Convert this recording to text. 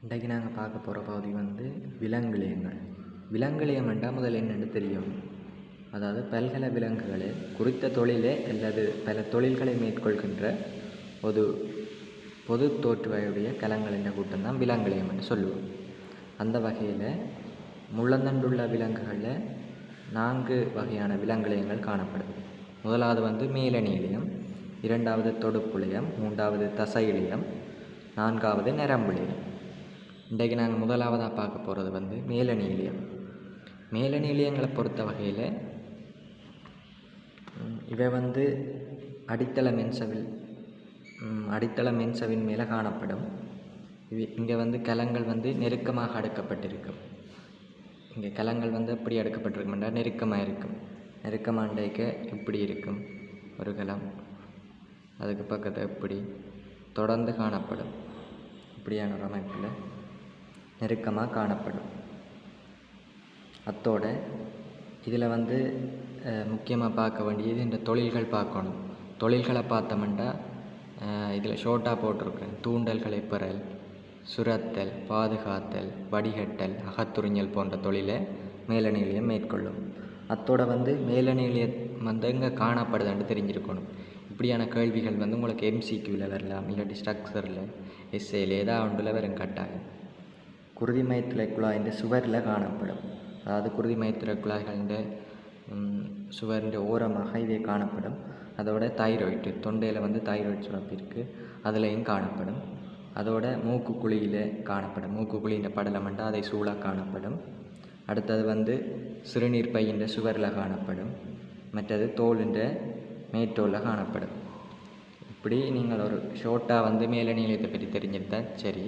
இன்றைக்கு நாங்கள் பார்க்க போகிற பகுதி வந்து விலங்கிலியங்கள். விலங்கிலியம் என்றால் முதல்ல என்னென்னு தெரியும். அதாவது பல்கலை விலங்குகளே குறித்த தொழிலே அல்லது பல தொழில்களை மேற்கொள்கின்ற ஒரு பொது தோற்றுவையுடைய கலங்கள் என்ற கூட்டம் தான் விலங்கிலியம் என்று சொல்லுவோம். அந்த வகையில் முள்ளந்தண்டுள்ள விலங்குகளில் 4 வகையான விலங்கிலியங்கள் காணப்படுது. முதலாவது வந்து மேலணிலியம், இரண்டாவது தொடுப்புலியம், மூன்றாவது தசையிலியம், நான்காவது நரம்புலியம். இன்றைக்கு நாங்கள் முதலாவதாக பார்க்க போகிறது வந்து மேலணிலியம். மேலணிலியங்களை பொறுத்த வகையில் இவை வந்து அடித்தள மென்சவின் மேலே காணப்படும். இங்கே வந்து கலங்கள் வந்து நெருக்கமாக அடுக்கப்பட்டிருக்கும். இங்கே கலங்கள் வந்து எப்படி அடுக்கப்பட்டிருக்கும் என்றால் நெருக்கமாக இருக்கும். நெருக்கமாண்டைக்க இப்படி இருக்கும் ஒரு கலம், அதுக்கு பக்கத்தில் இப்படி தொடர்ந்து காணப்படும். இப்படியான ஒரு அமைப்பில் நெருக்கமாக காணப்படும். அத்தோடு இதில் வந்து முக்கியமாக பார்க்க வேண்டியது இந்த தொழில்கள் பார்க்கணும். தொழில்களை பார்த்தோம்னா இதில் ஷோர்ட்டாக போட்டிருக்கேன். தூண்டல்களை பெறல், சுரத்தல், பாதுகாத்தல், வடிகட்டல், அகத்துறிஞ்சல் போன்ற தொழிலை மேலணிலியம் மேற்கொள்ளும். அத்தோடு வந்து மேலணிலியம் வந்து இங்கே காணப்படுதுன்னு தெரிஞ்சிருக்கணும். இப்படியான கேள்விகள் வந்து உங்களுக்கு MCQவில் வரலாம், இல்லாட்டி ஸ்ட்ரக்சரில் எஸ்ஏயில் ஏதாவது ஒன்றில் வரும் கட்டாயம். குருதி மைத்திரை குழாயின் சுவரில் காணப்படும். அதாவது குருதி மைத்திரை குழாய்களின் சுவரின் ஓரமாக இவை காணப்படும். அதோட தைராய்டு, தொண்டையில் வந்து தைராய்டு சுரப்பி இருக்குது, அதுலேயும் காணப்படும். அதோட மூக்குக்குழியில் காணப்படும். மூக்குக்குழியின் படலமெண்டா அதை சூழாக காணப்படும். அடுத்தது வந்து சிறுநீர் பையின் சுவரில் காணப்படும். மற்றது தோலின் மேற்றோலில் காணப்படும். இப்படி நீங்கள் ஒரு ஷோர்ட்டாக வந்து மேலணிலியத்தை பற்றி தெரிஞ்சிருந்தால் சரி.